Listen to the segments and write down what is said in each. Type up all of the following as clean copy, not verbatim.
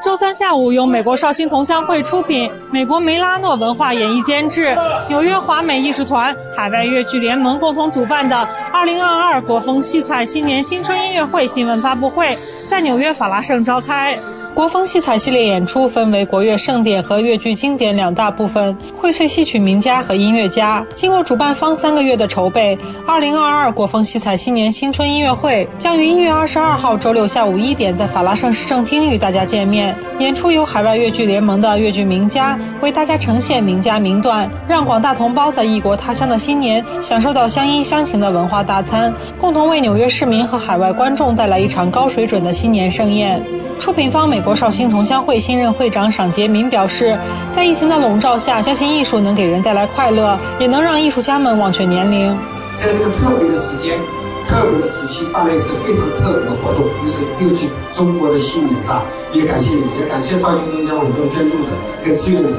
周三下午，由美国绍兴同乡会出品，美国梅拉诺文化演艺监制，纽约华美艺术团、海外粤剧联盟共同主办的2022国风戏彩新年新春音乐会新闻发布会在纽约法拉盛召开。国风戏彩系列演出分为国乐盛典和粤剧经典两大部分，荟萃戏曲名家和音乐家。经过主办方3个月的筹备，2022国风戏彩新年新春音乐会将于1月22号周六下午1点在法拉盛市政厅与大家见面。演出由海外粤剧联盟的粤剧名家为大家呈现名家名段，让广大同胞在异国他乡的新年享受到相依相情的文化大餐，共同为纽约市民和海外观众带来一场高水准的新年盛宴。出品方美国绍兴同乡会新任会长赏杰民表示，在疫情的笼罩下，相信艺术能给人带来快乐，也能让艺术家们忘却年龄。在这个特别的时间、特别的时期，办了一次非常特别的活动，就是又去中国的新年上，也感谢你们，也感谢绍兴同乡会很多捐助者跟志愿者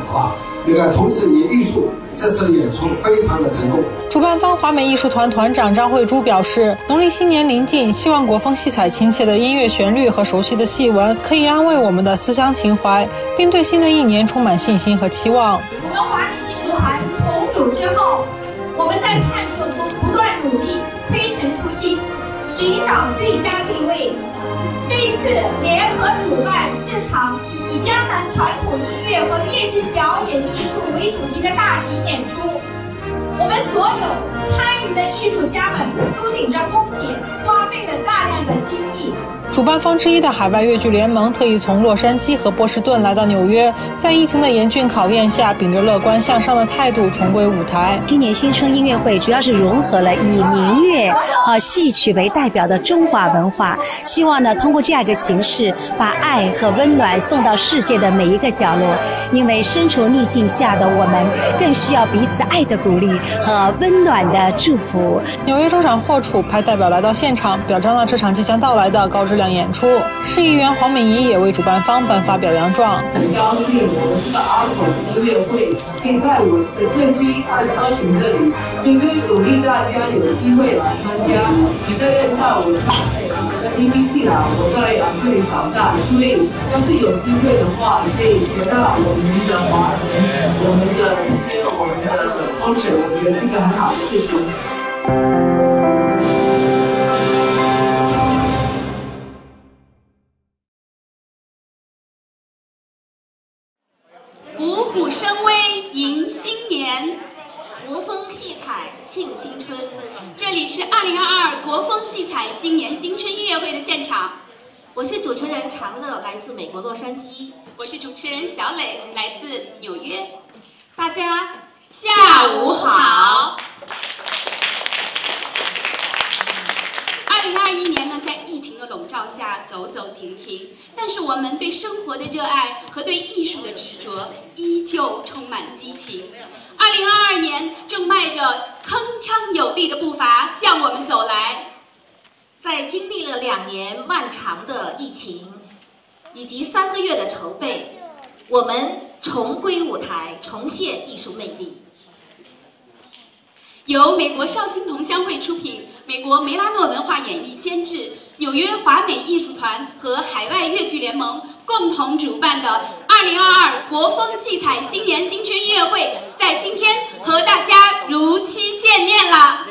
同时也预祝这次的演出非常的成功。主办方华美艺术团团长张慧珠表示，农历新年临近，希望国风戏彩亲切的音乐旋律和熟悉的戏文可以安慰我们的思乡情怀，并对新的一年充满信心和期望。我们华美艺术团重组之后，我们在探索中不断努力，推陈出新，寻找最佳定位。这一次联合主办这场以江南传统音乐和粤剧表演艺术为主题的大型演出，我们所有参与的艺术家们都顶着风险，花费了大量的精力。主办方之一的海外粤剧联盟特意从洛杉矶和波士顿来到纽约，在疫情的严峻考验下，秉着乐观向上的态度重归舞台。今年新春音乐会主要是融合了以民乐和戏曲为代表的中华文化，希望呢通过这样一个形式，把爱和温暖送到世界的每一个角落。因为身处逆境下的我们，更需要彼此爱的鼓励和温暖的祝福。纽约州长霍楚派代表来到现场，表彰了这场即将到来的高质量演出。市议员黄敏仪也为主办方颁发表扬状。很高兴我们这个阿孔音乐会可以在我的社区绍兴这里，所以就是鼓励大家有机会来参加。你这边知道我是BBC 啦，我在这里长大，所以要是有机会的话，你可以学到我们的华人，我们的一些我们的 culture， 我觉得是一个很好的事情。五虎生威迎新年，国风戏彩庆新春。这里是2022国风戏彩新年新春音乐会的现场。我是主持人长乐，来自美国洛杉矶。我是主持人小磊，来自纽约。大家下午好。2021年呢，在疫情的笼罩下走走停停，但是我们对生活的热爱和对艺术的执着依旧充满激情。2022年正迈着铿锵有力的步伐向我们走来。在经历了2年漫长的疫情以及3个月的筹备，我们重归舞台，重现艺术魅力。由美国绍兴同乡会出品，美国梅拉诺文化演艺监制，纽约华美艺术团和海外粤剧联盟共同主办的2022国风戏彩新年新春音乐会在今天和大家如期见面了。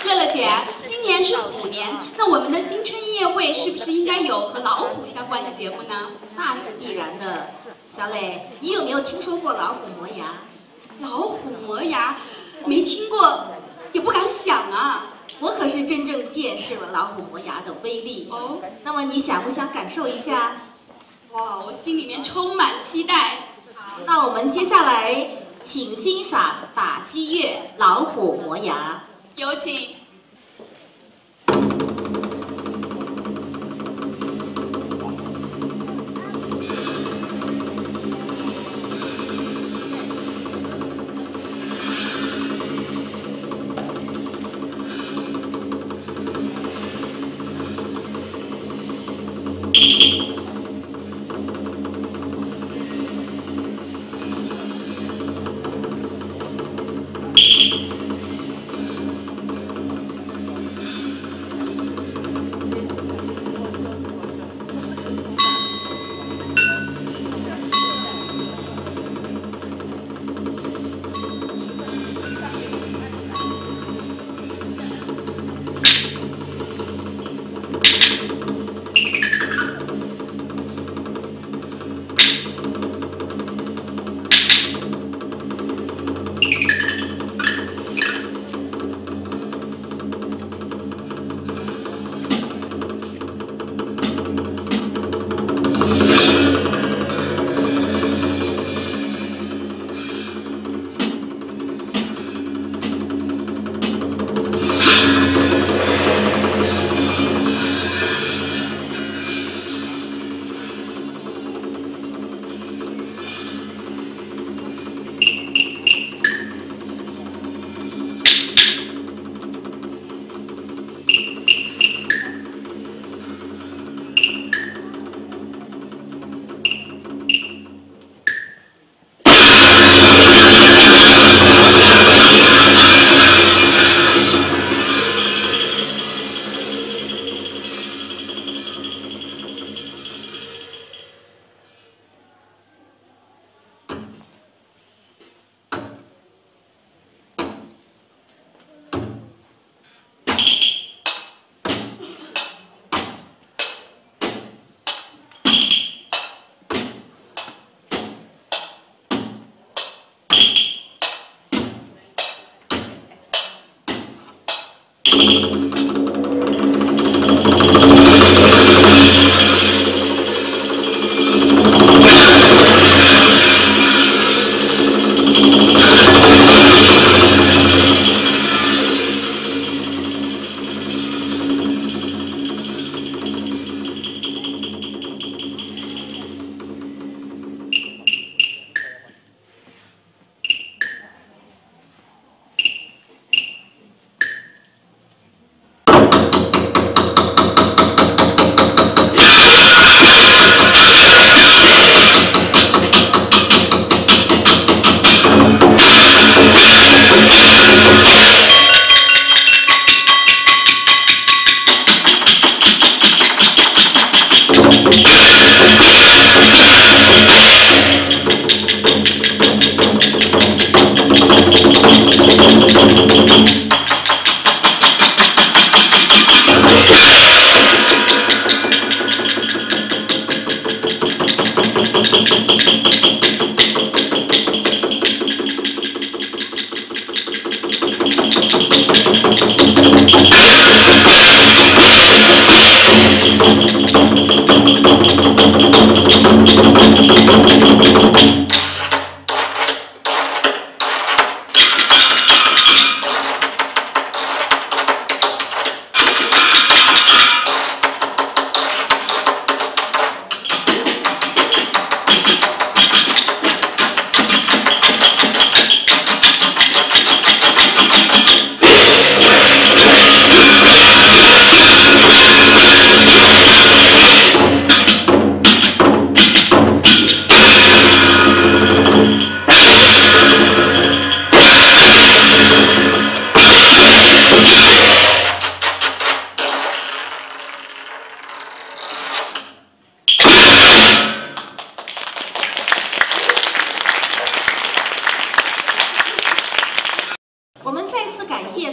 对了，姐，今年是虎年，那我们的新春音乐会是不是应该有和老虎相关的节目呢？那是必然的。小磊，你有没有听说过老虎磨牙？老虎磨牙，没听过，也不敢想啊。我可是真正见识了老虎磨牙的威力哦。那么你想不想感受一下？哇，我心里面充满期待。好，那我们接下来请欣赏打击乐《老虎磨牙》，有请。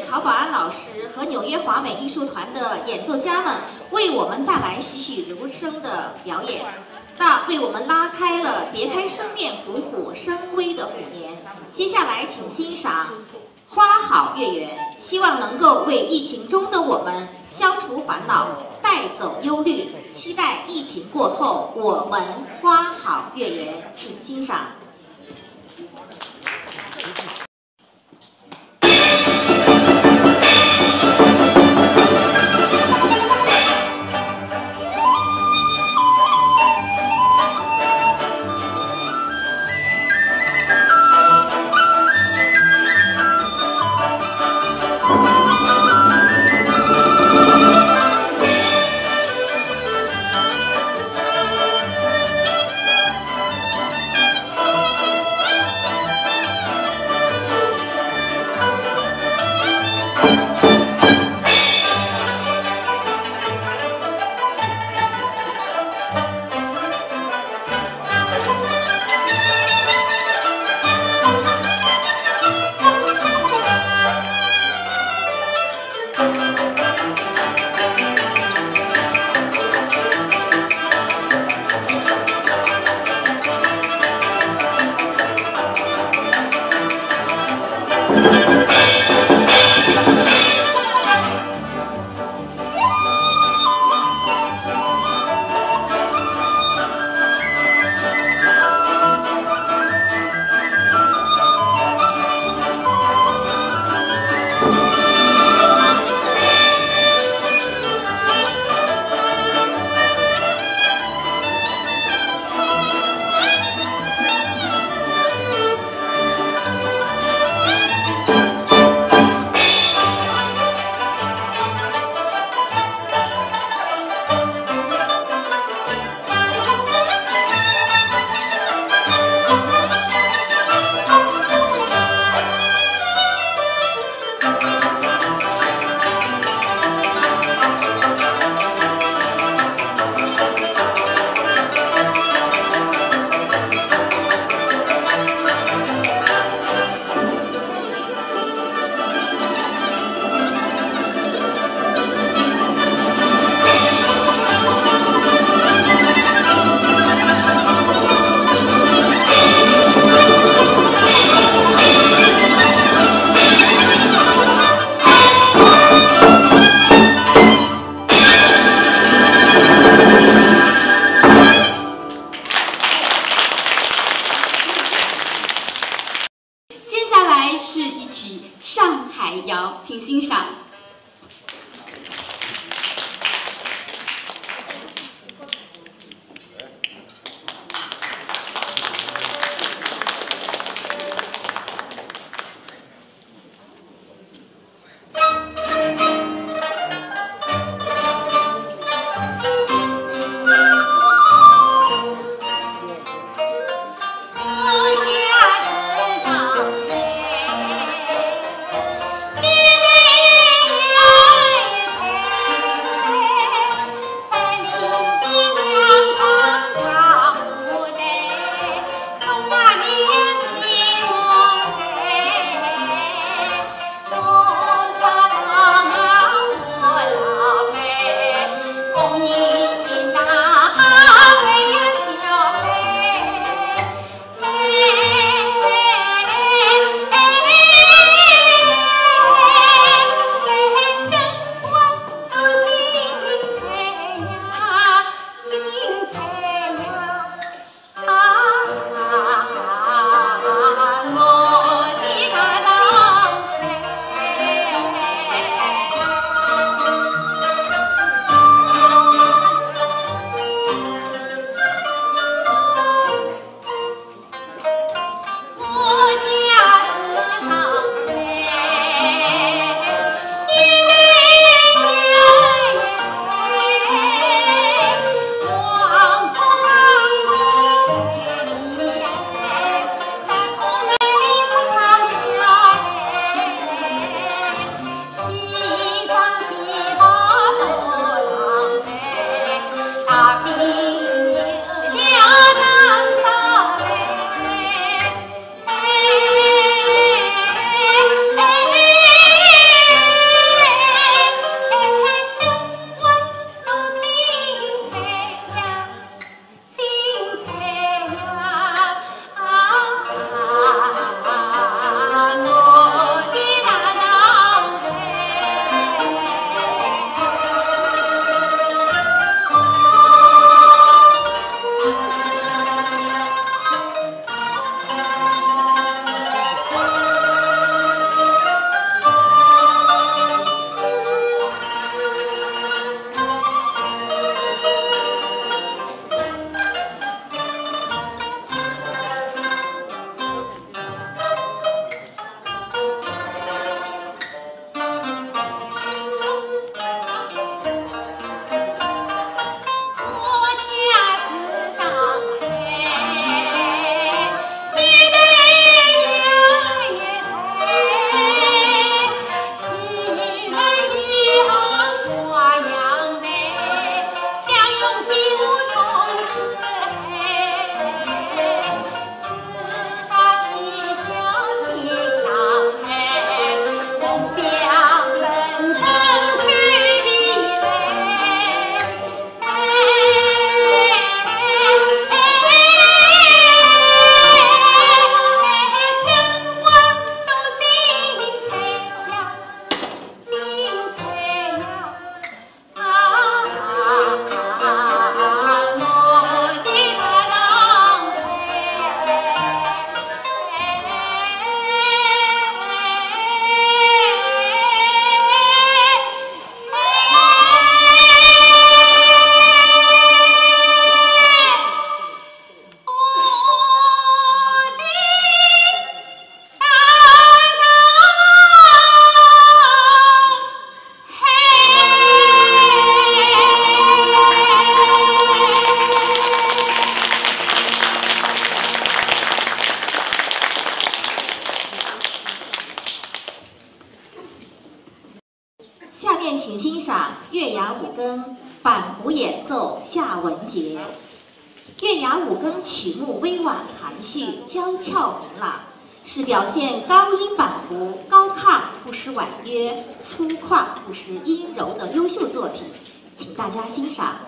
曹保安老师和纽约华美艺术团的演奏家们为我们带来栩栩如生的表演，为我们拉开了别开生面虎虎生威的虎年。接下来请欣赏《花好月圆》，希望能够为疫情中的我们消除烦恼，带走忧虑，期待疫情过后我们花好月圆，请欣赏。请欣赏。你雅五更，板胡演奏下文节。月牙五更曲目委婉含蓄，娇俏明朗，是表现高音板胡高亢不失婉约，粗犷不失阴柔的优秀作品，请大家欣赏。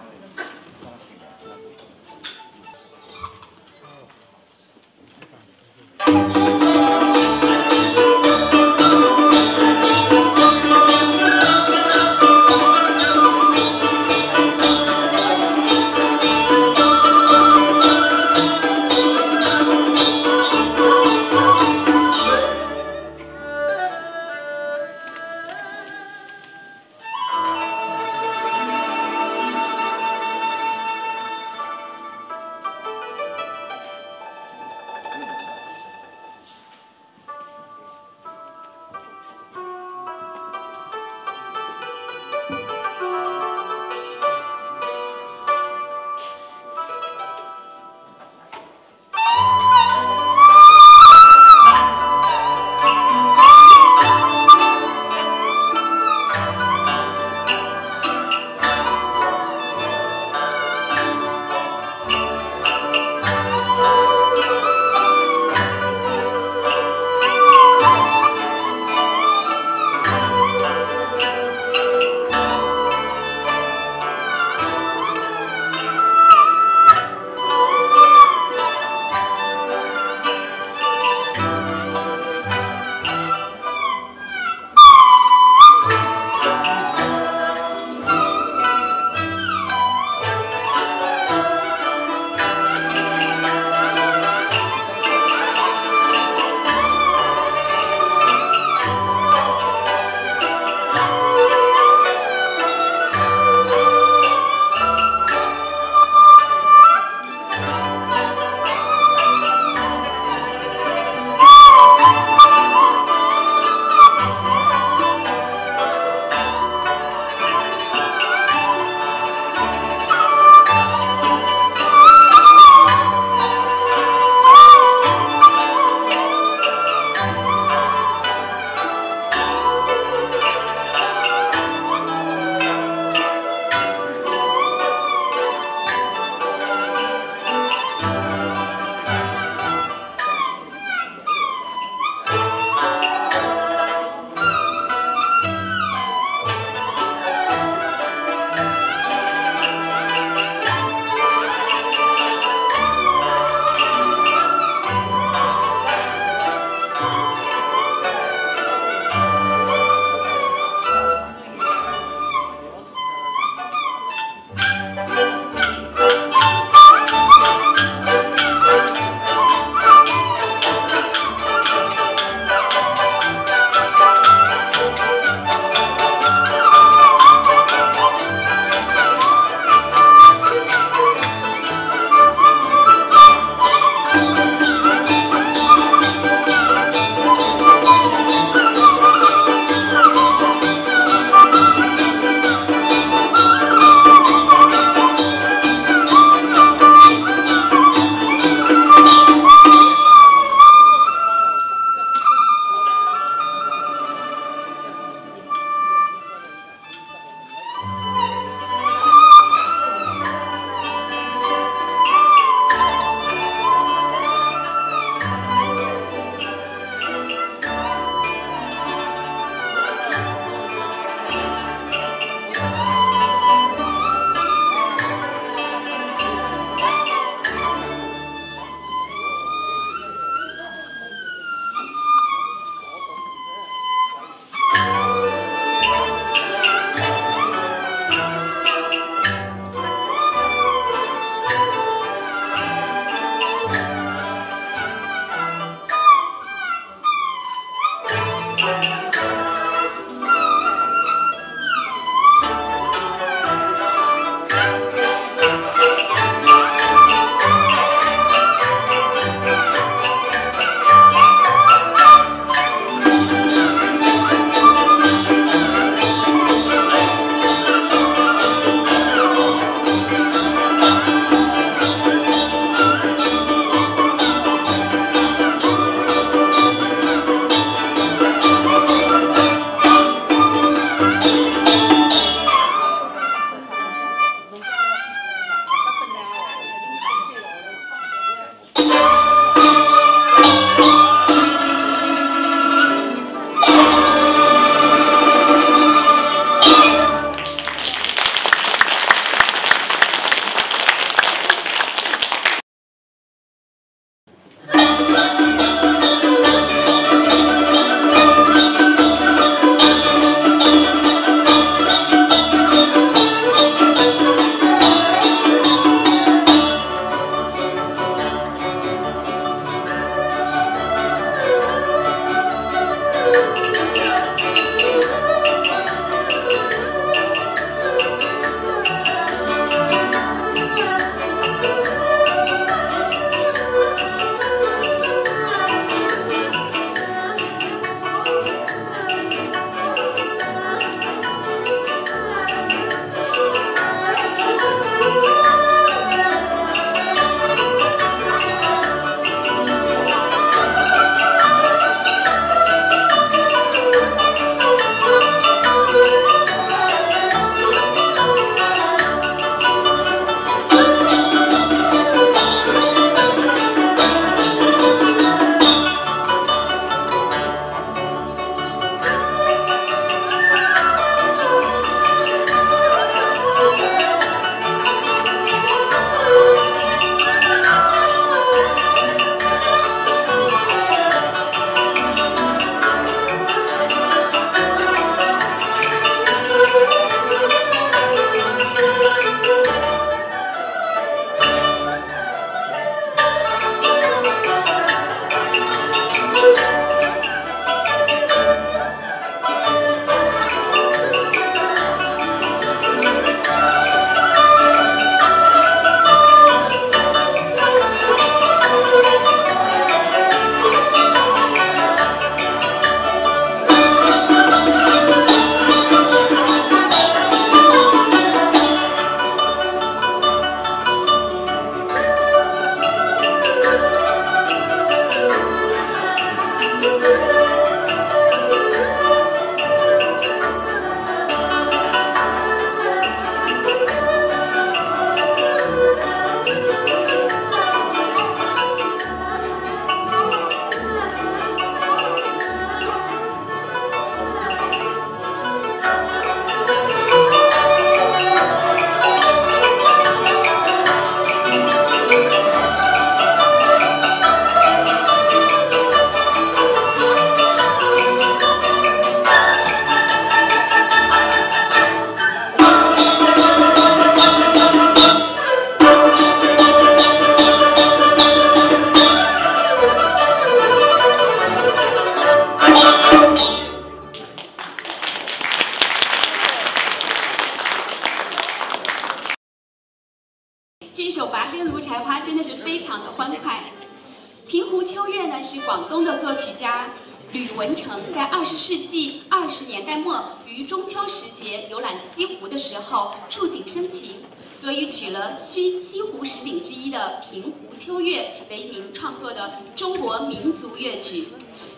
秋月呢是广东的作曲家吕文成在20世纪20年代末于中秋时节游览西湖的时候触景生情，所以取了西湖十景之一的平湖秋月为名创作的中国民族乐曲。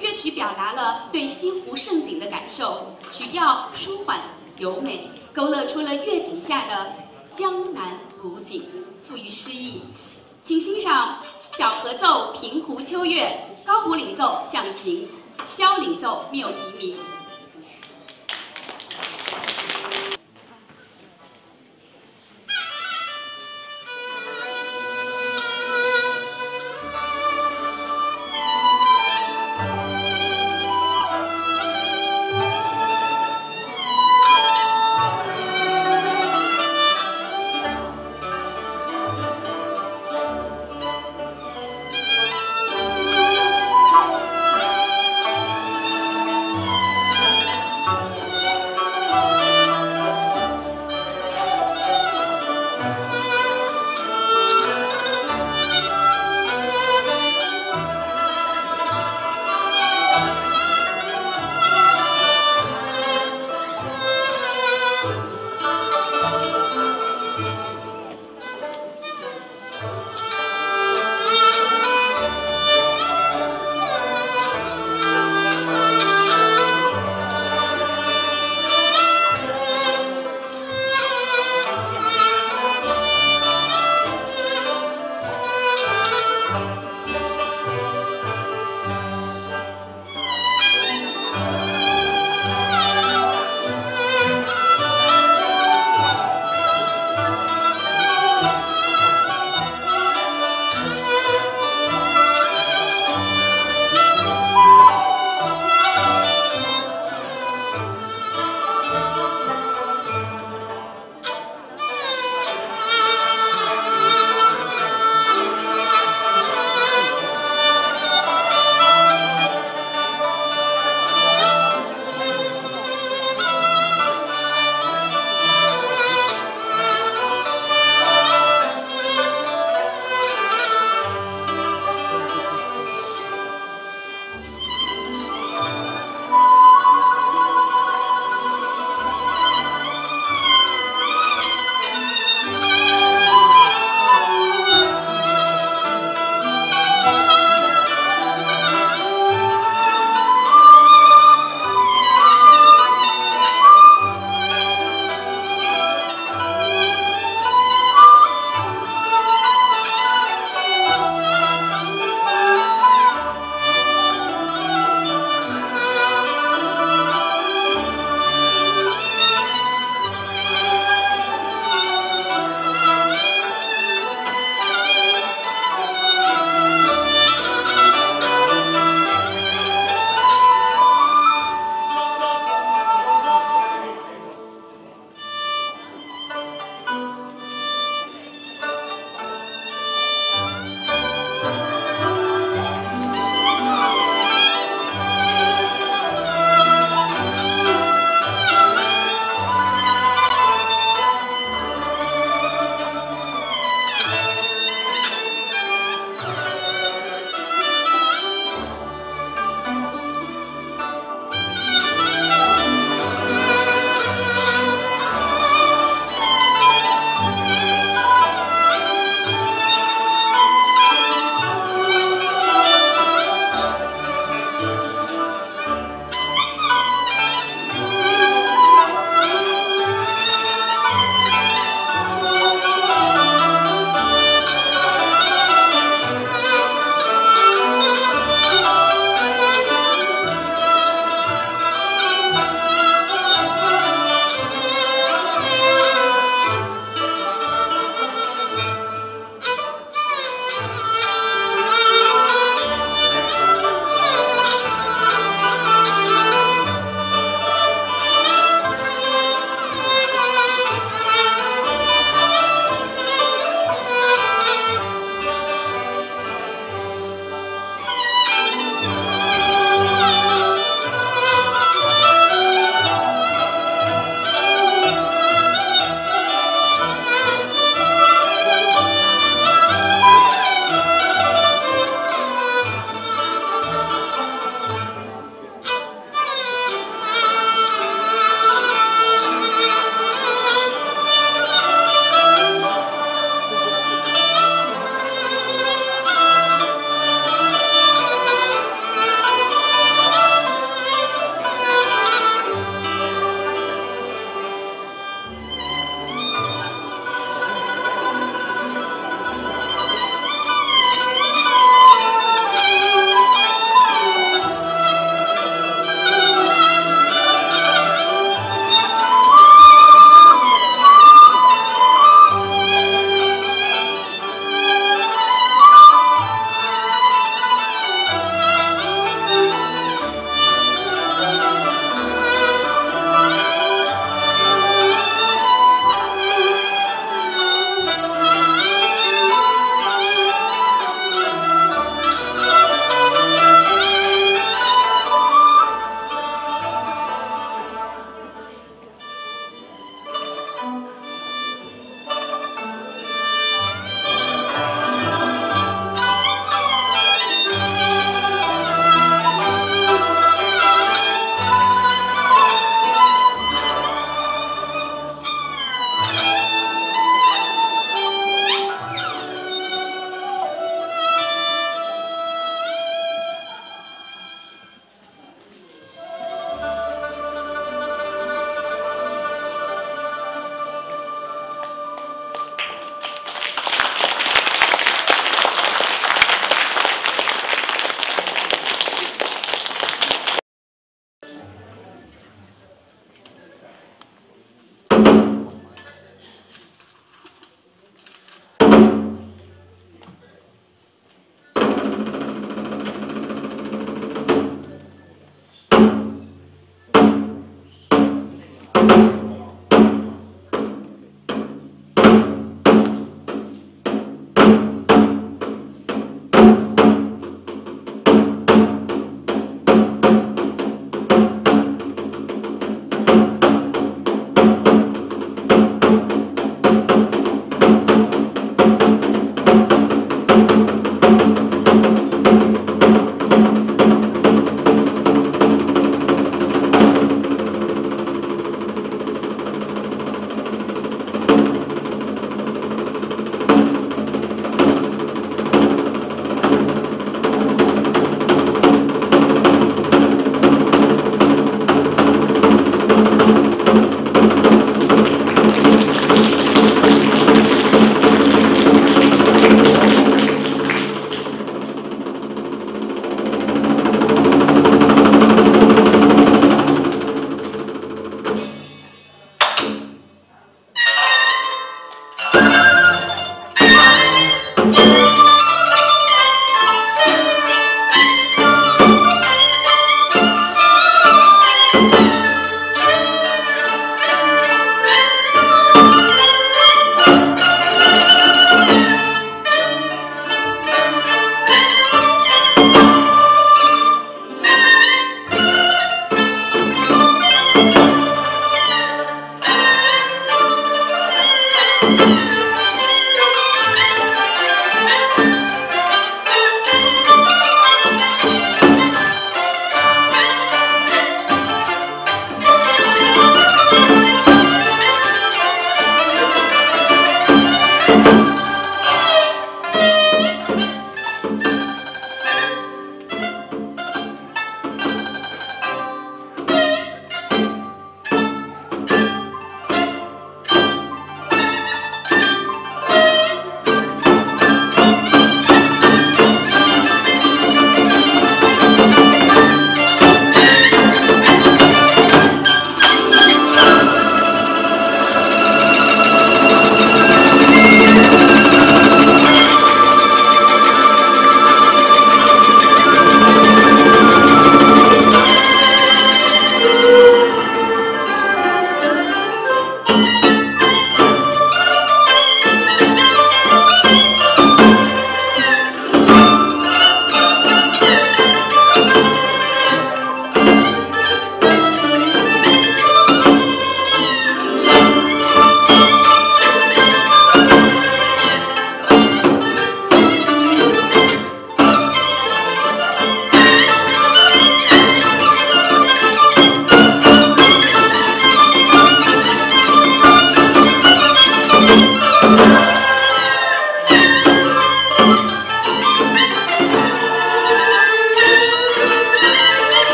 乐曲表达了对西湖盛景的感受，曲调舒缓柔美，勾勒出了月景下的江南湖景，富于诗意。请欣赏小合奏《平湖秋月》，高胡领奏《响晴》，箫领奏《谬黎明》。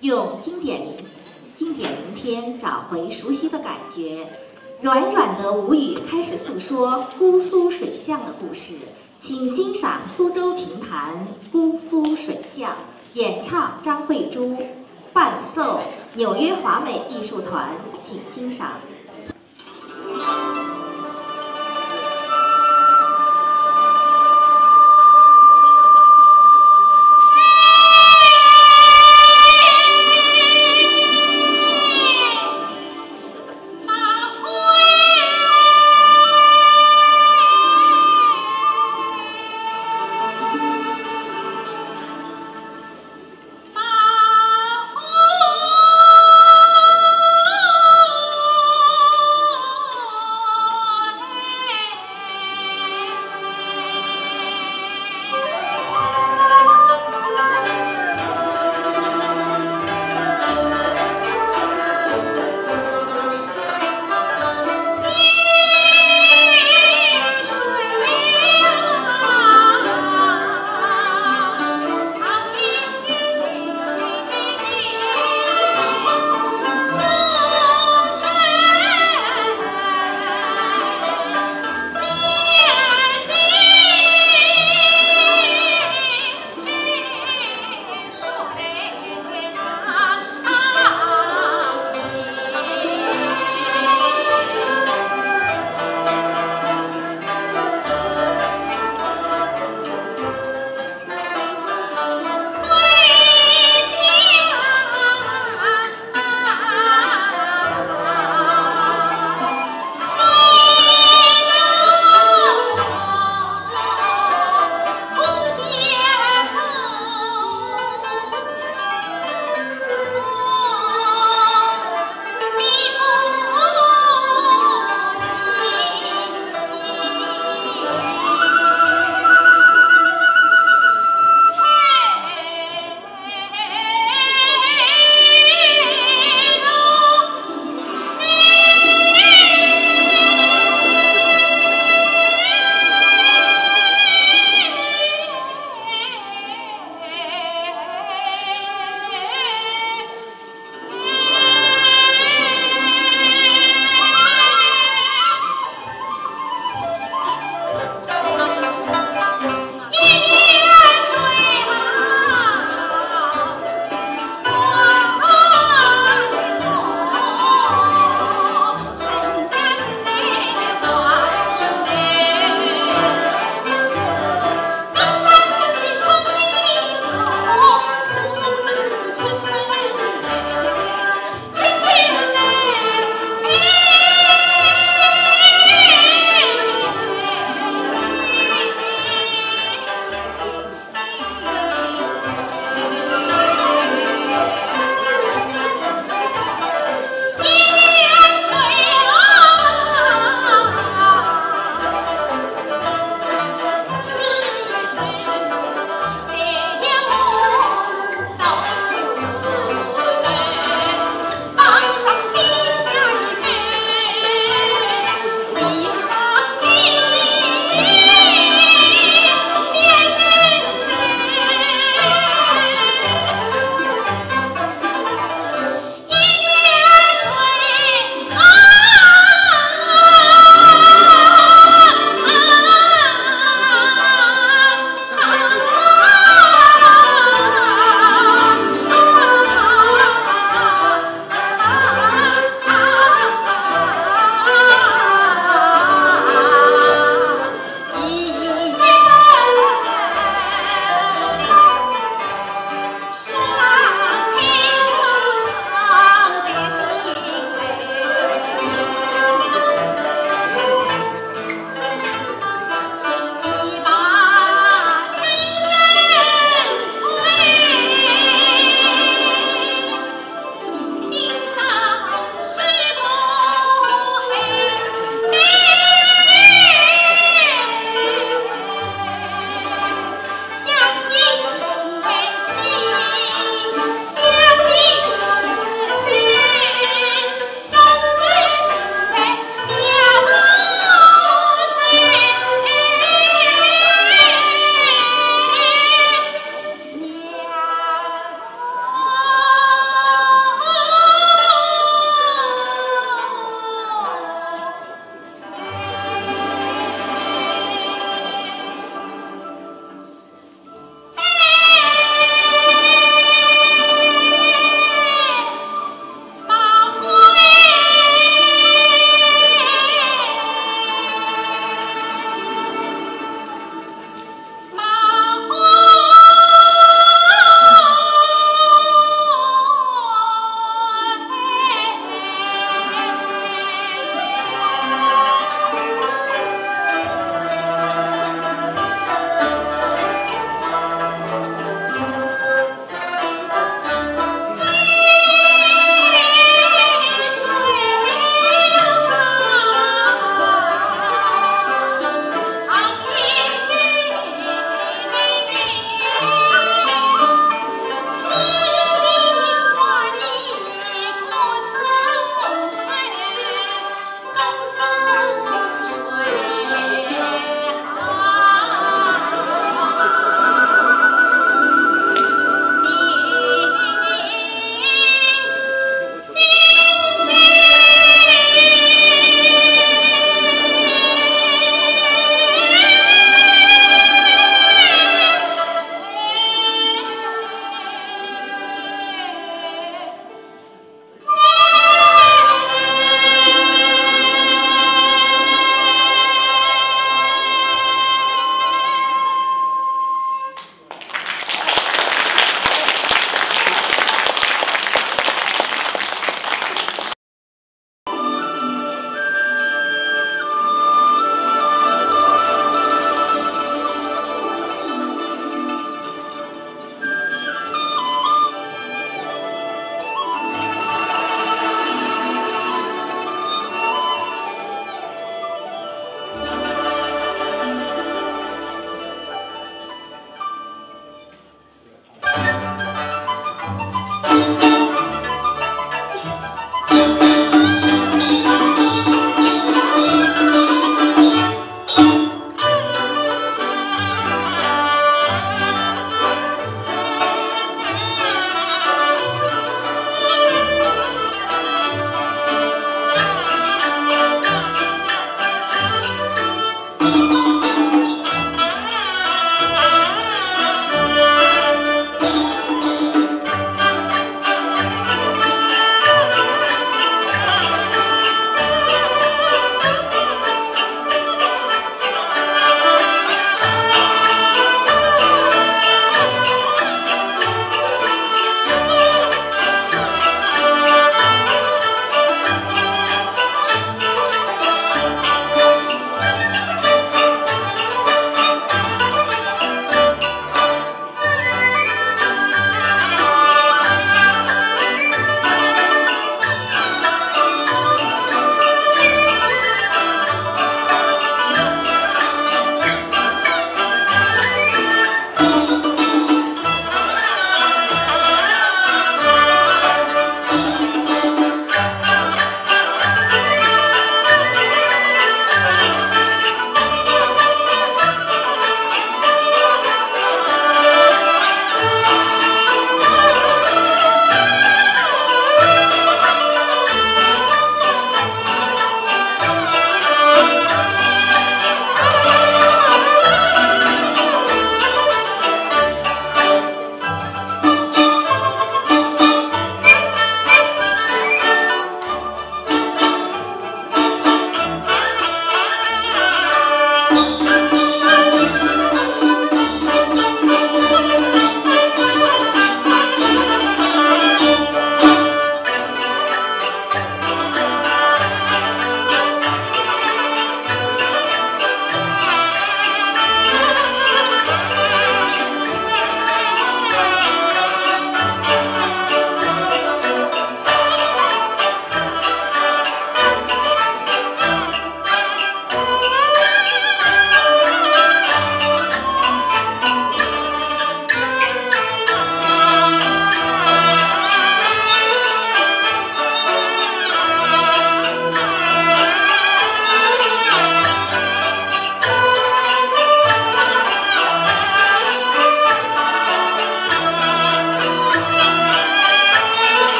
用经典名篇找回熟悉的感觉，软软的吴语开始诉说姑苏水巷的故事。请欣赏苏州评弹《姑苏水巷》，演唱张慧珠，伴奏纽约华美艺术团，请欣赏。啊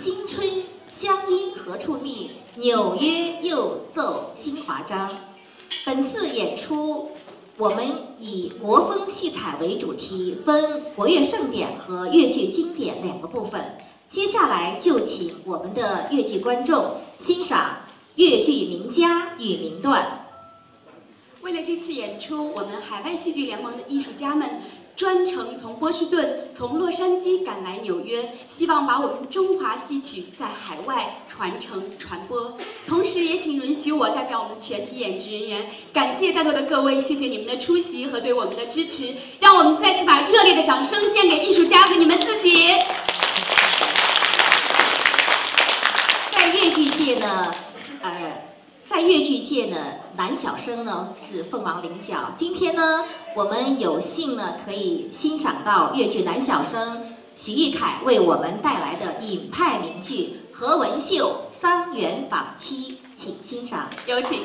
新春乡音何处觅，纽约又奏新华章。本次演出，我们以国风戏彩为主题，分国乐盛典和粤剧经典2个部分。接下来就请我们的粤剧观众欣赏粤剧名家与名段。为了这次演出，我们海外戏剧联盟的艺术家们专程从波士顿、从洛杉矶赶来纽约，希望把我们中华戏曲在海外传承传播。同时，也请允许我代表我们全体演职人员，感谢在座的各位，谢谢你们的出席和对我们的支持。让我们再次把热烈的掌声献给艺术家和你们自己。在粤剧界呢，男小生呢是凤毛麟角。今天呢，我们有幸呢可以欣赏到粤剧男小生许玉凯为我们带来的尹派名剧《何文秀桑园访妻》，请欣赏，有请。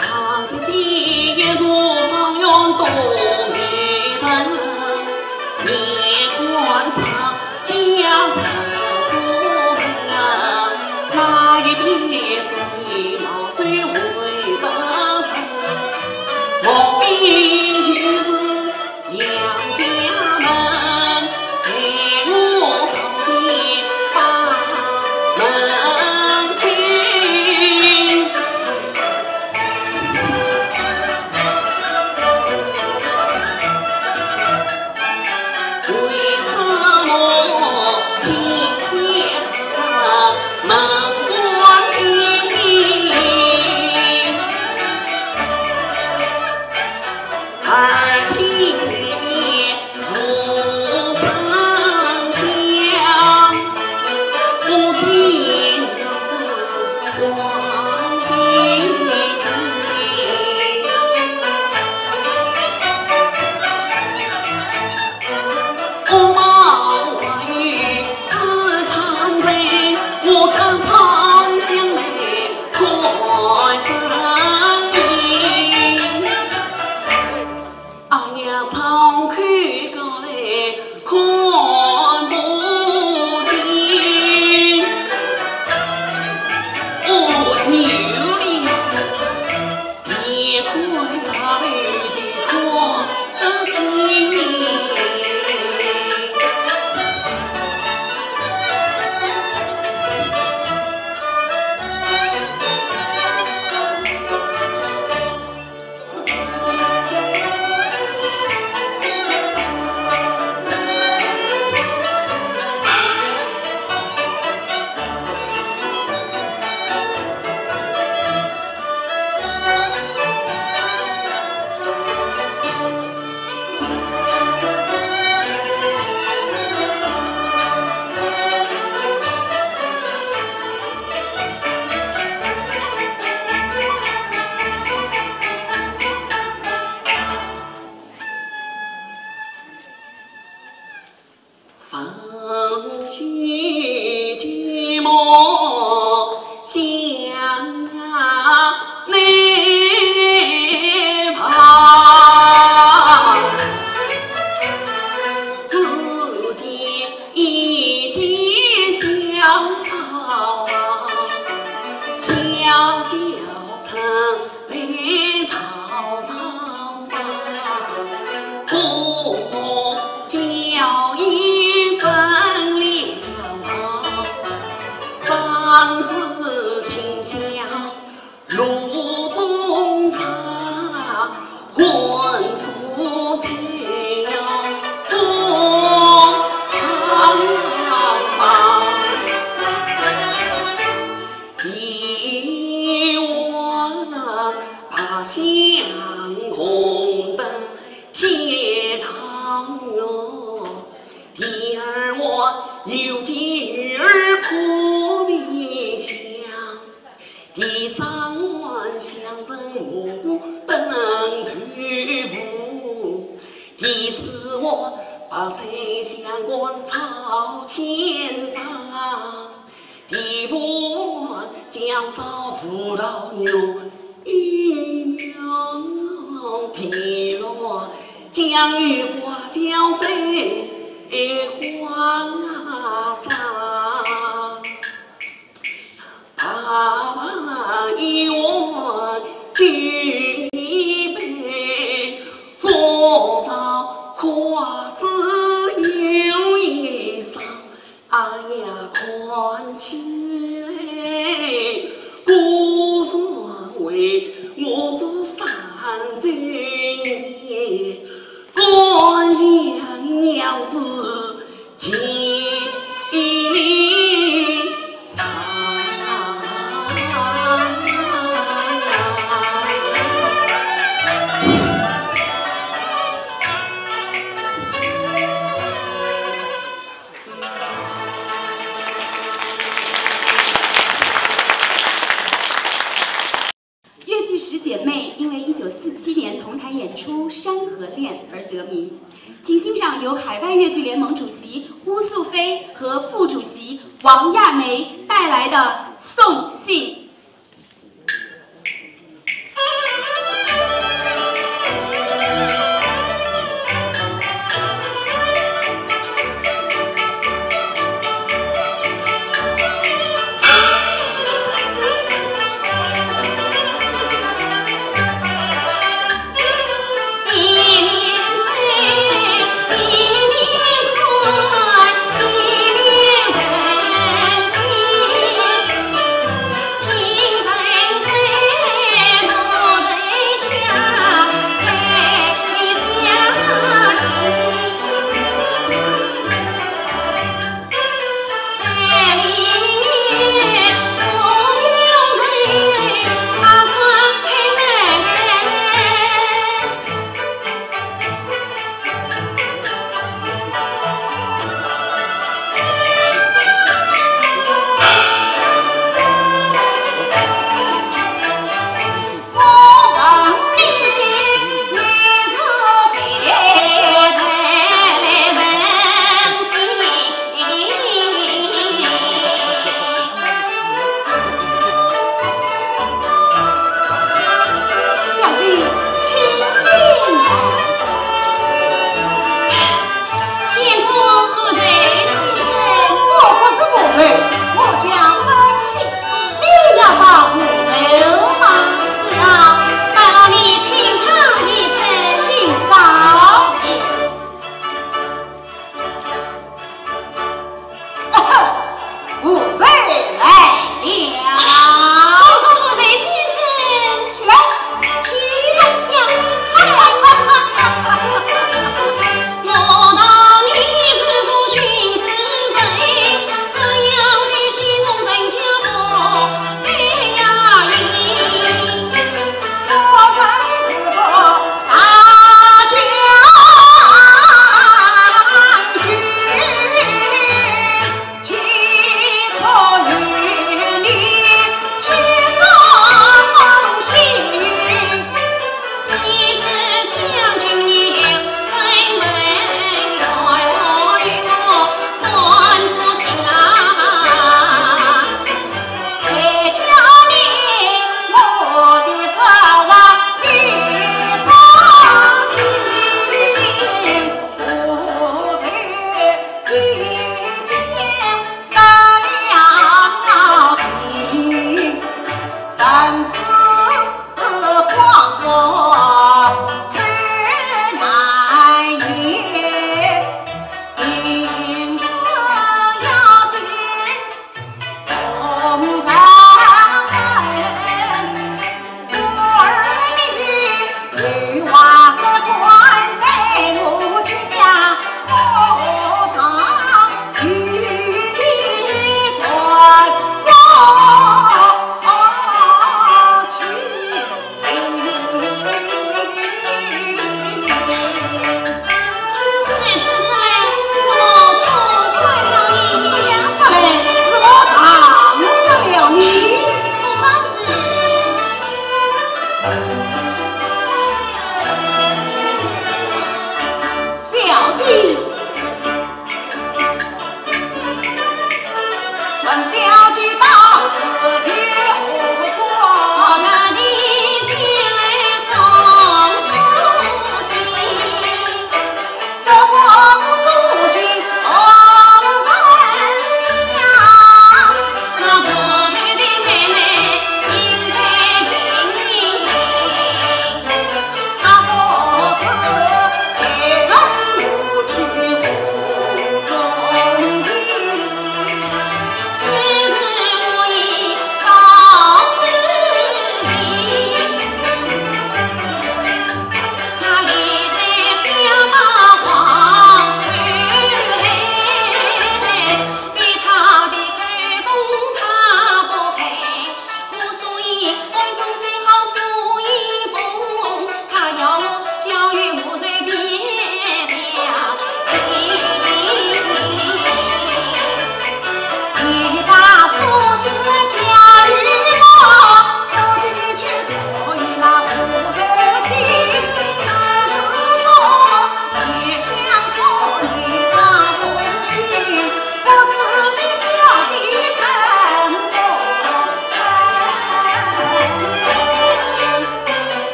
看不见。小城北草上吧，父母教育分两旁，三字清香炉中茶，荤素菜做三忙。相同的天堂哟，第二我有见女儿扑鼻香，第三我相赠蘑菇等豆腐，第四我把菜香馆炒千张，第五我将烧葡萄牛。提落将与花椒在花上，爸爸与我举一杯，做上胯子有一双，哎呀宽起来，故作为我做三尊爷，观想娘子进场。越剧十姐妹因为1947年同台演出《山河恋》而得名，请欣赏由海外越剧联盟主席邬素菲和副主席王亚梅带来的《送信》。一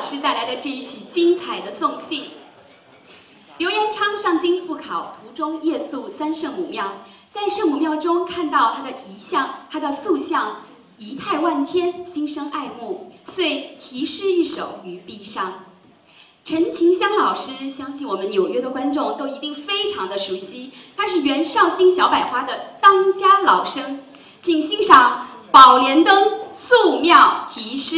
师带来的这一曲精彩的颂信。刘延昌上京赴考，途中夜宿三圣母庙，在圣母庙中看到他的遗像、他的塑像，仪态万千，心生爱慕，遂题诗一首于壁上。陈琴香老师，相信我们纽约的观众都一定非常的熟悉，他是袁绍兴小百花的当家老生，请欣赏《宝莲灯塑庙题诗》。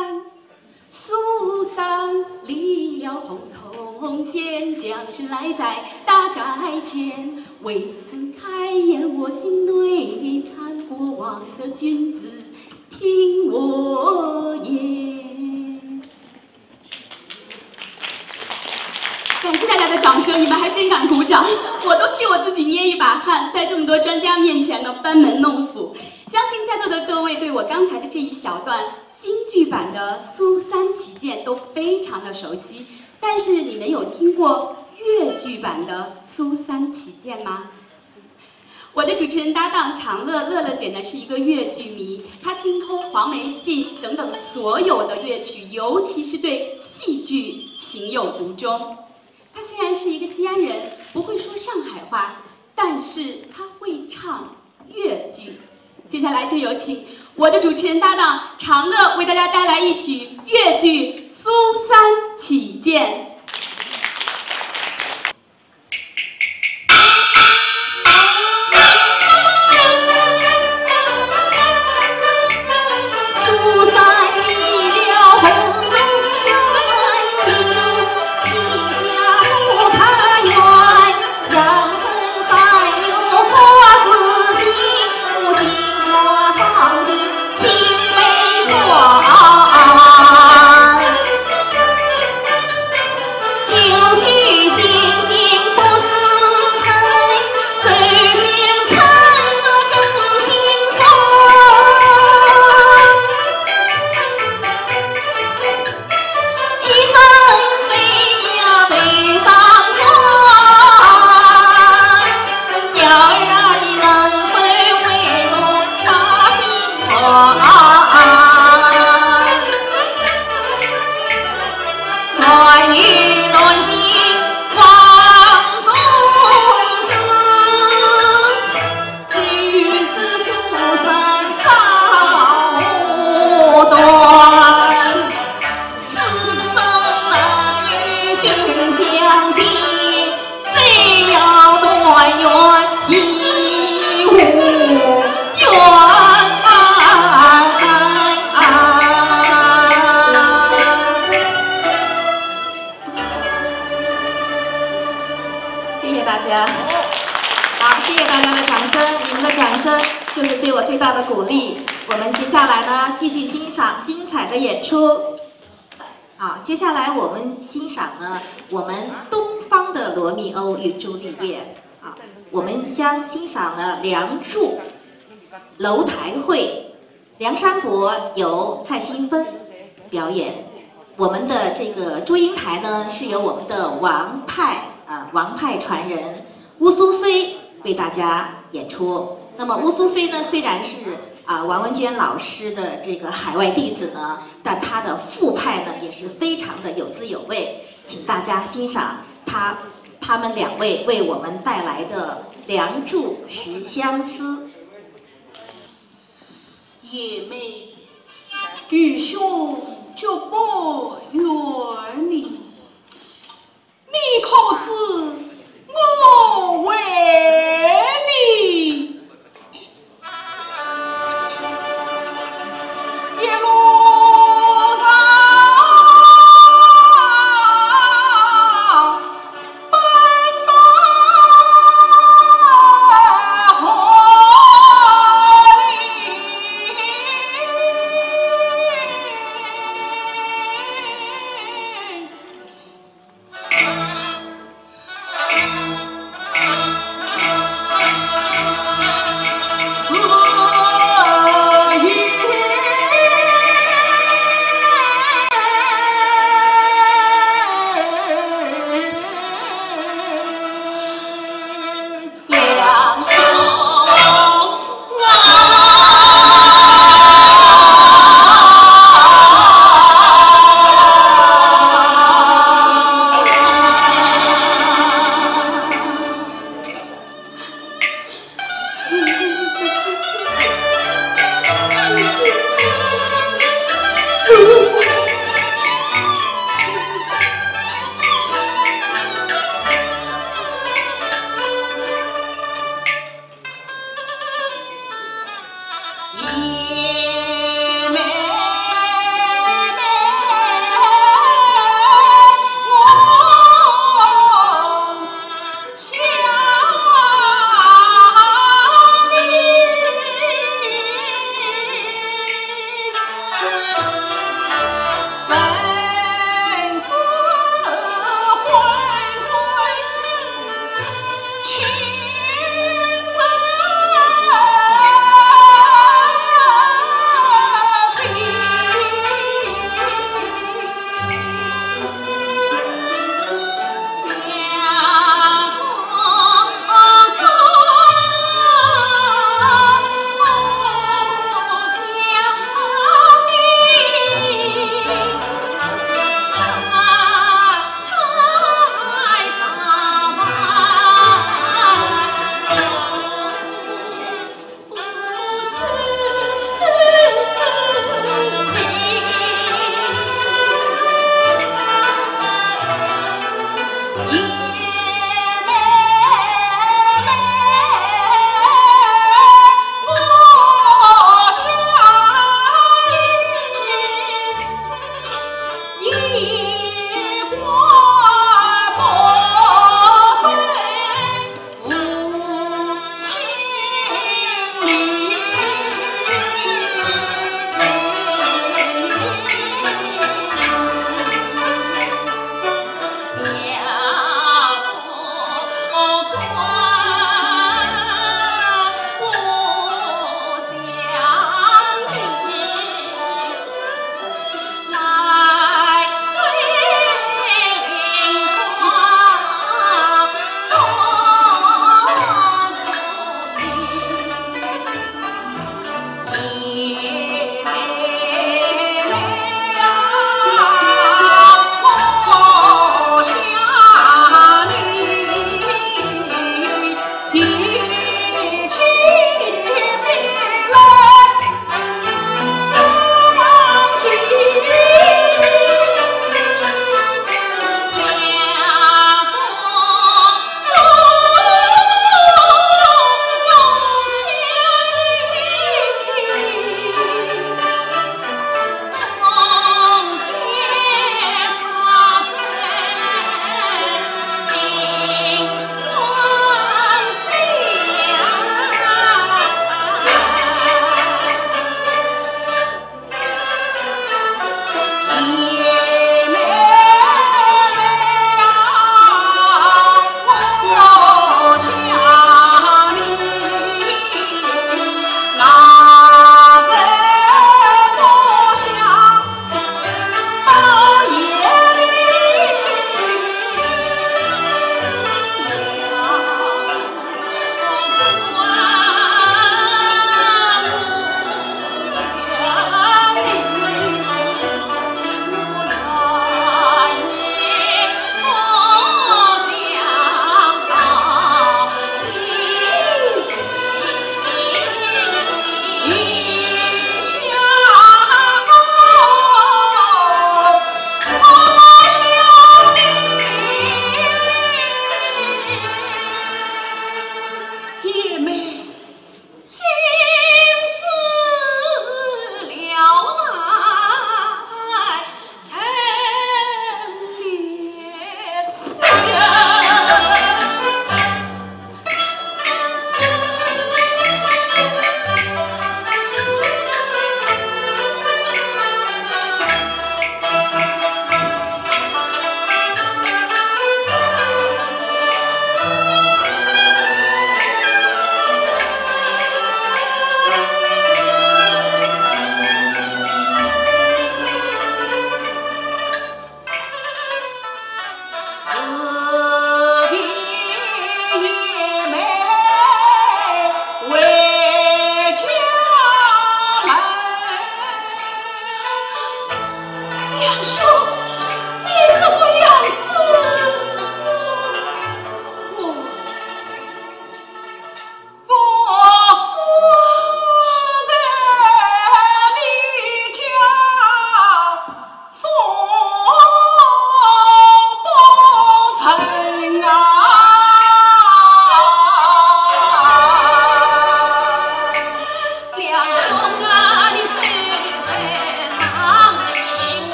山，苏三立了红铜线，将士来在大寨前，未曾开言我心内参，过往的君子听我言。感谢大家的掌声，你们还真敢鼓掌，我都替我自己捏一把汗，在这么多专家面前呢班门弄斧。相信在座的各位对我刚才的这一小段京剧版的《苏三起见》都非常的熟悉，但是你们有听过粤剧版的《苏三起见》吗？我的主持人搭档长乐乐乐姐呢是一个粤剧迷，她精通黄梅戏等等所有的乐曲，尤其是对戏剧情有独钟。她虽然是一个西安人，不会说上海话，但是她会唱粤剧。接下来就有请我的主持人搭档长乐为大家带来一曲粤剧《苏三起见》。接下来我们欣赏呢，我们东方的罗密欧与朱丽叶啊，我们将欣赏了《梁祝》楼台会，梁山伯由蔡新芬表演，我们的这个祝英台呢是由我们的王派传人乌苏菲为大家演出。那么乌苏菲呢，虽然是王文娟老师的这个海外弟子呢，但他的副派呢也是非常的有滋有味，请大家欣赏他们两位为我们带来的《梁祝识相思》。姐妹，愚兄就不怨你，你可知我为你一路上奔到河里，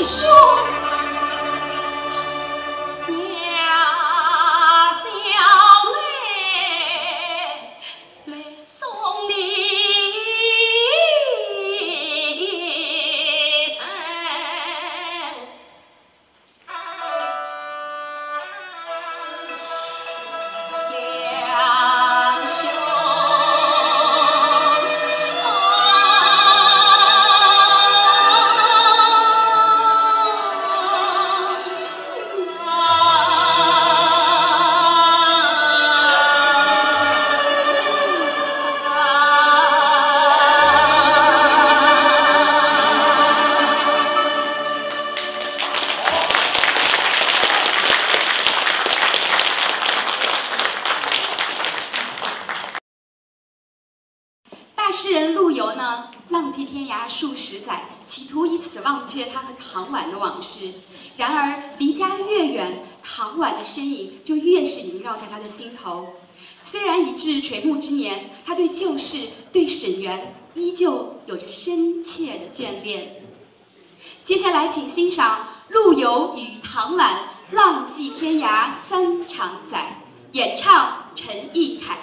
兄。诗人陆游呢，浪迹天涯数十载，企图以此忘却他和唐婉的往事。然而离家越远，唐婉的身影就越是萦绕在他的心头。虽然已至垂暮之年，他对旧事、对沈园依旧有着深切的眷恋。接下来，请欣赏陆游与唐婉浪迹天涯3场载，演唱陈意凯。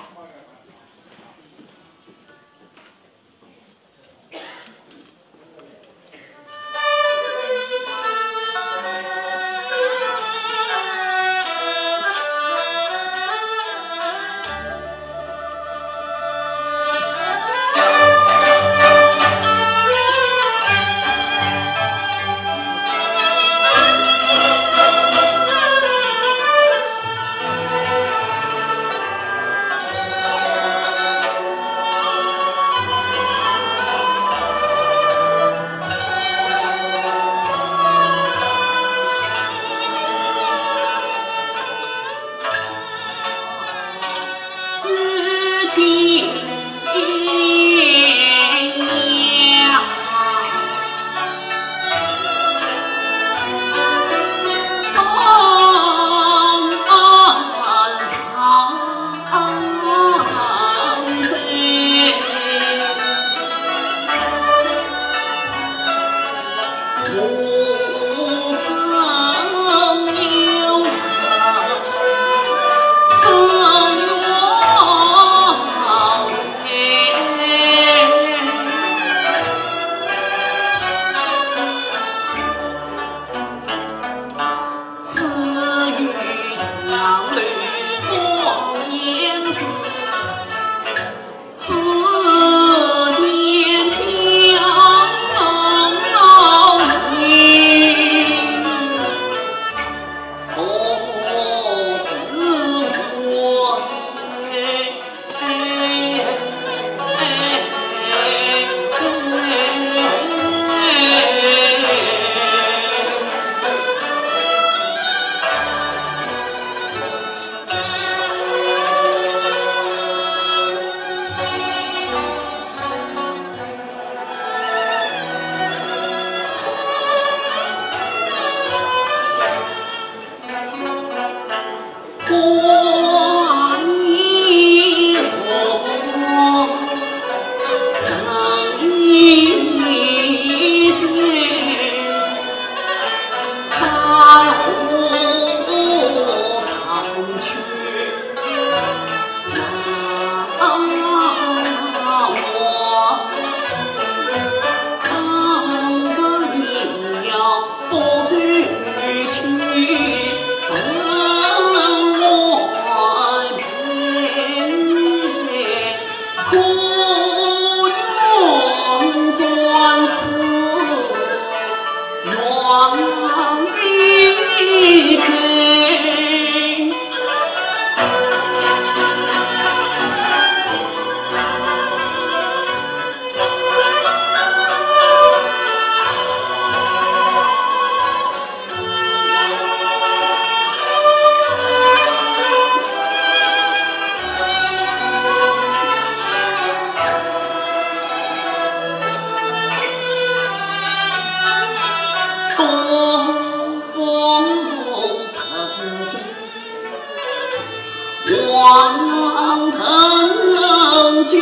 望腾君，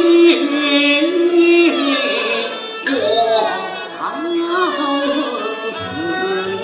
我是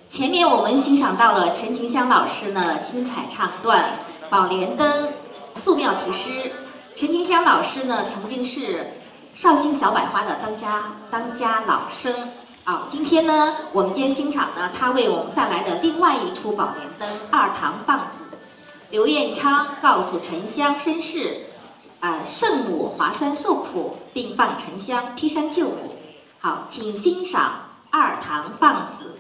前面我们欣赏到了陈琴香老师呢精彩唱段《宝莲灯》素描题诗。陈琴香老师呢曾经是绍兴小百花的当家老生。今天呢我们欣赏呢他为我们带来的另外一出《宝莲灯》二堂放子。刘彦昌告诉沉香身世，圣母华山受苦，并放沉香劈山救母。好，请欣赏二堂放子。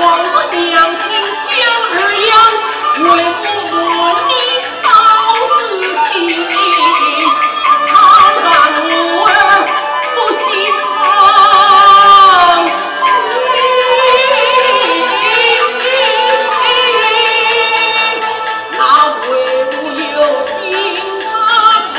王子娘亲将儿养，为母莫逆到死期。倘然母儿不心疼心，那为母有惊他才。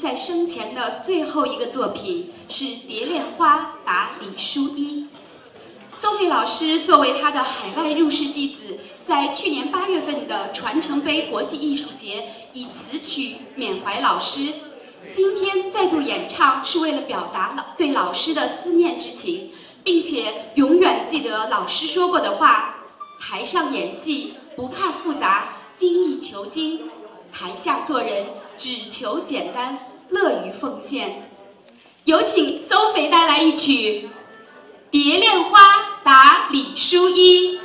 在生前的最后一个作品是《蝶恋花》答李淑一。Sophie 老师作为她的海外入室弟子，在去年8月份的传承杯国际艺术节以此曲缅怀老师。今天再度演唱是为了表达对老师的思念之情，并且永远记得老师说过的话：台上演戏不怕复杂，精益求精；台下做人只求简单，乐于奉献。有请 Sophie 带来一曲《蝶恋花》答李淑一。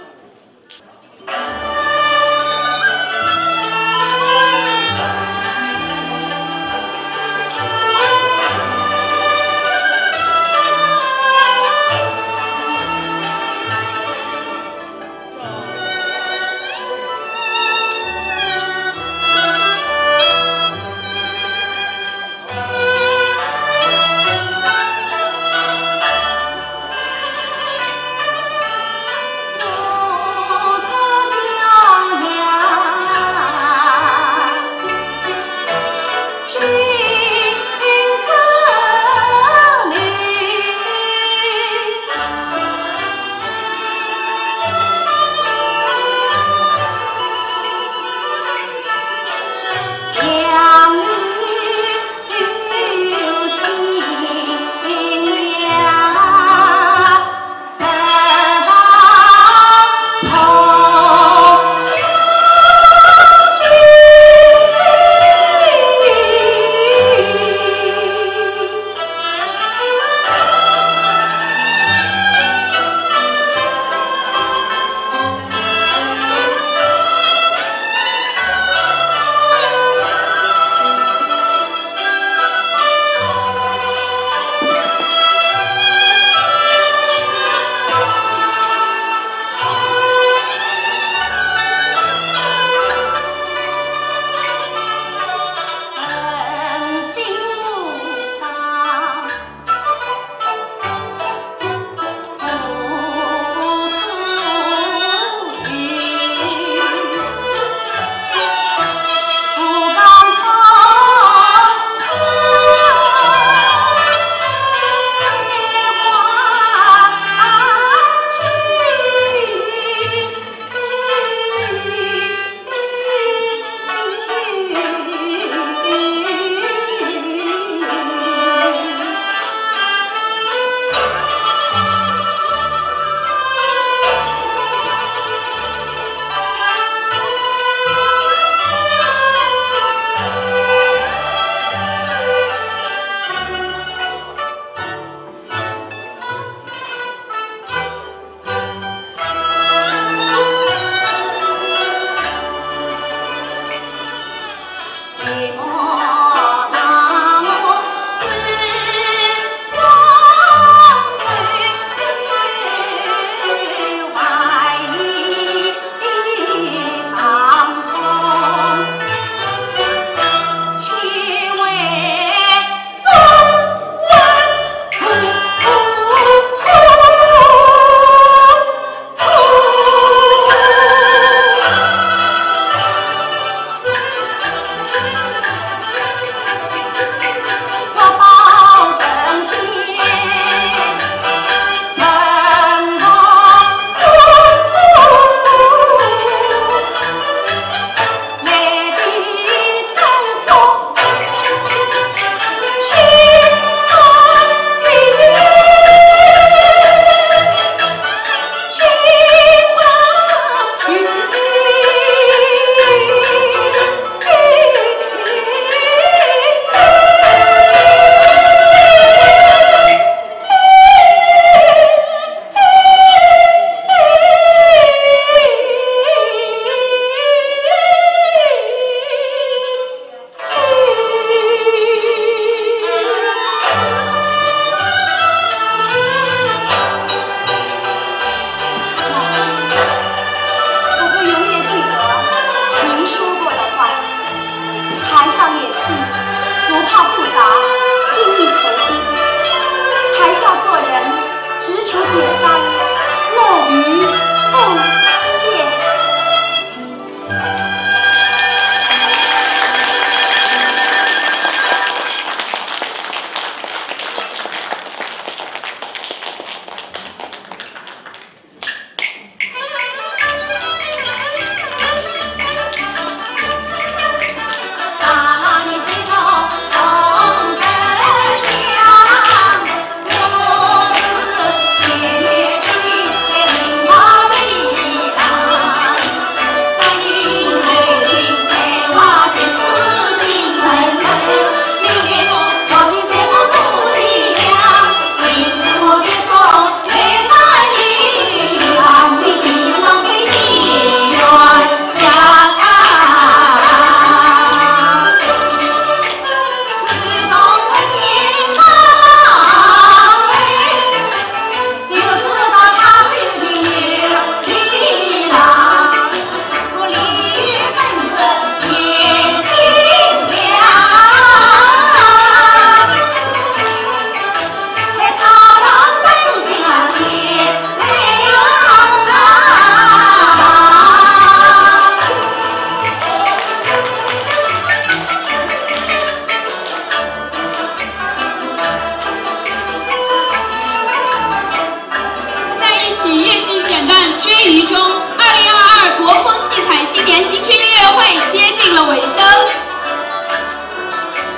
曲中，2022国风戏彩新年新春音乐会接近了尾声。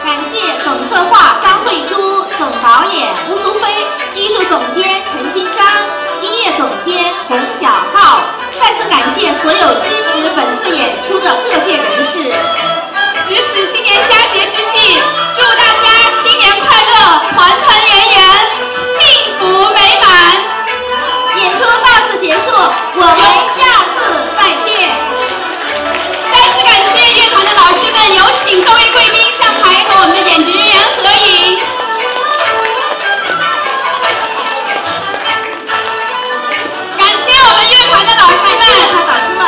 感谢总策划张慧珠、总导演吴苏菲、艺术总监陈新章、音乐总监洪小浩。再次感谢所有支持本次演出的各界人士。值此新年佳节之际，祝大家新年快乐，团团圆圆，幸福美满。演出到此结束，我们下次再见。再次感谢乐团的老师们，有请各位贵宾上台和我们的演职人员合影。感谢我们乐团的老师们，乐团导师们。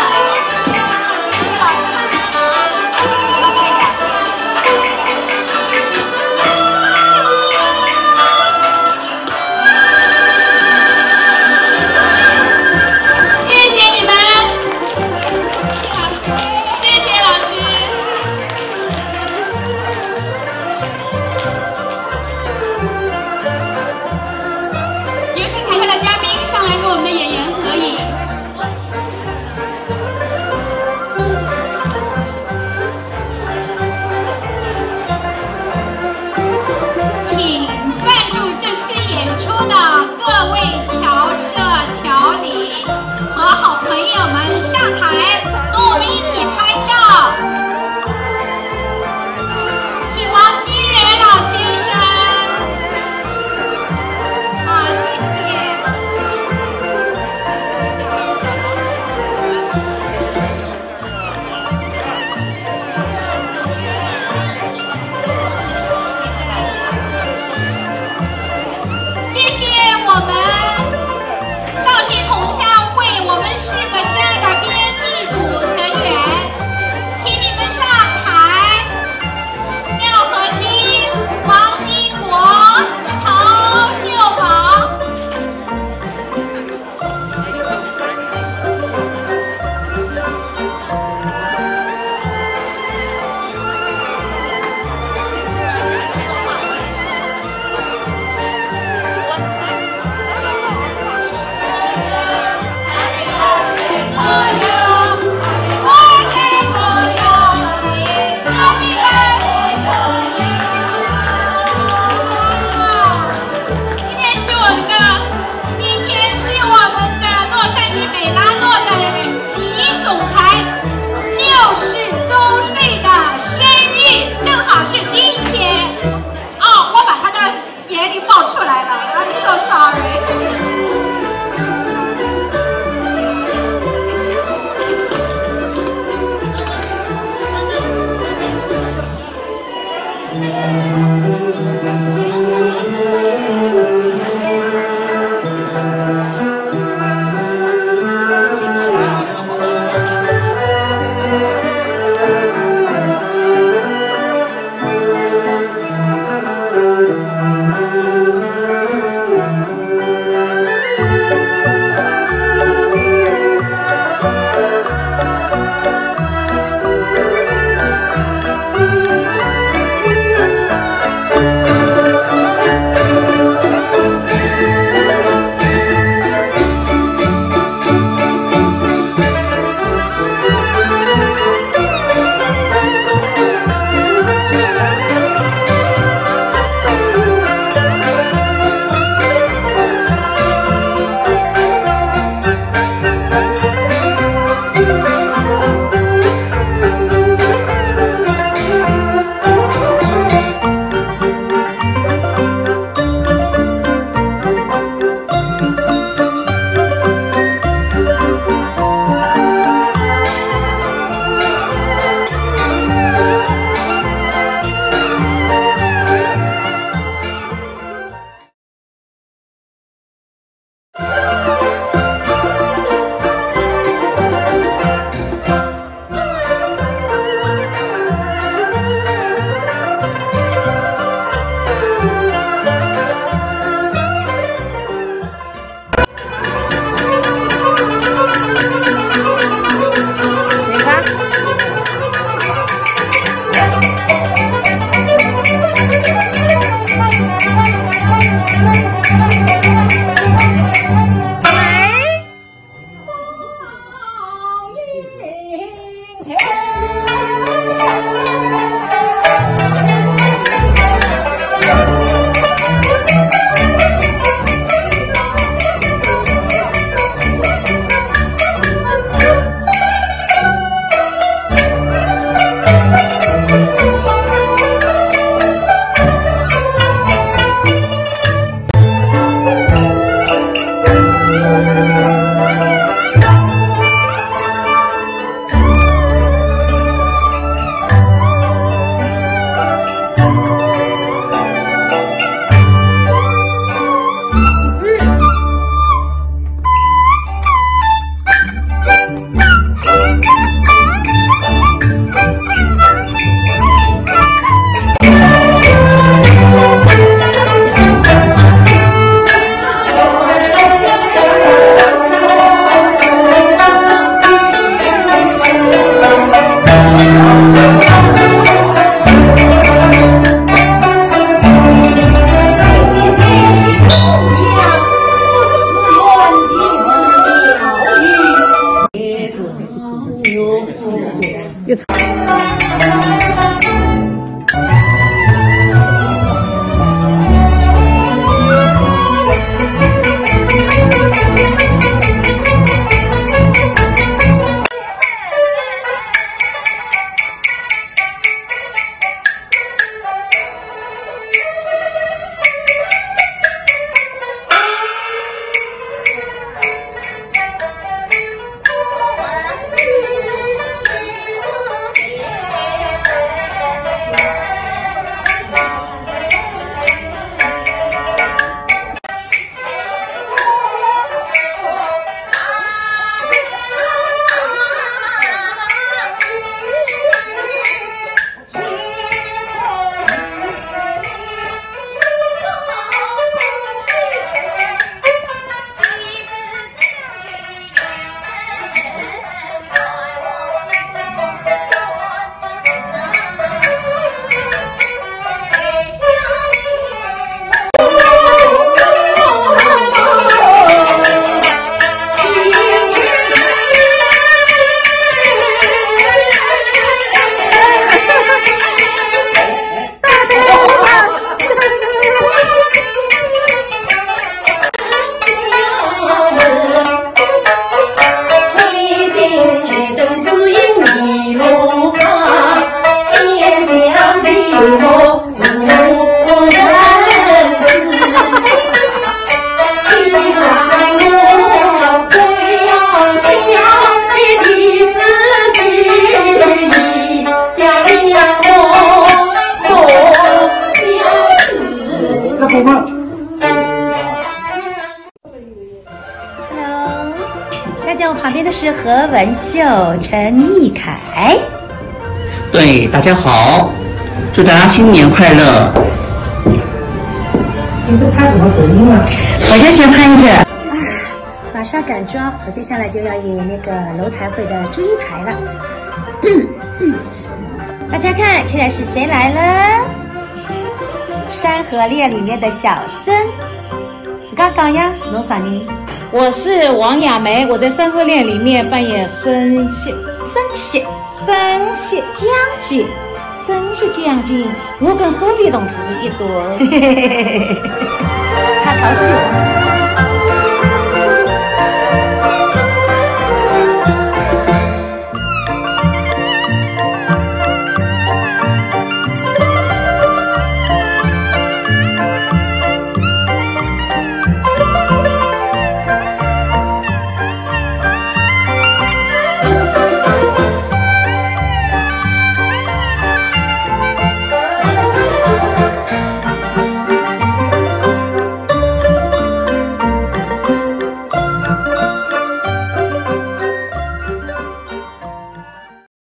站在我旁边的是何文秀、陈义凯。对，大家好，祝大家新年快乐。你是拍什么抖音啊？我就先拍一个。马上赶妆，我接下来就要演那个楼台会的朱一排了。大家看，现在是谁来了？《山河恋》里面的小生，是刚刚呀，弄啥呢？我是王雅梅，我在《山河恋》里面扮演孙谢将军，我跟苏比同志一对。他讨喜。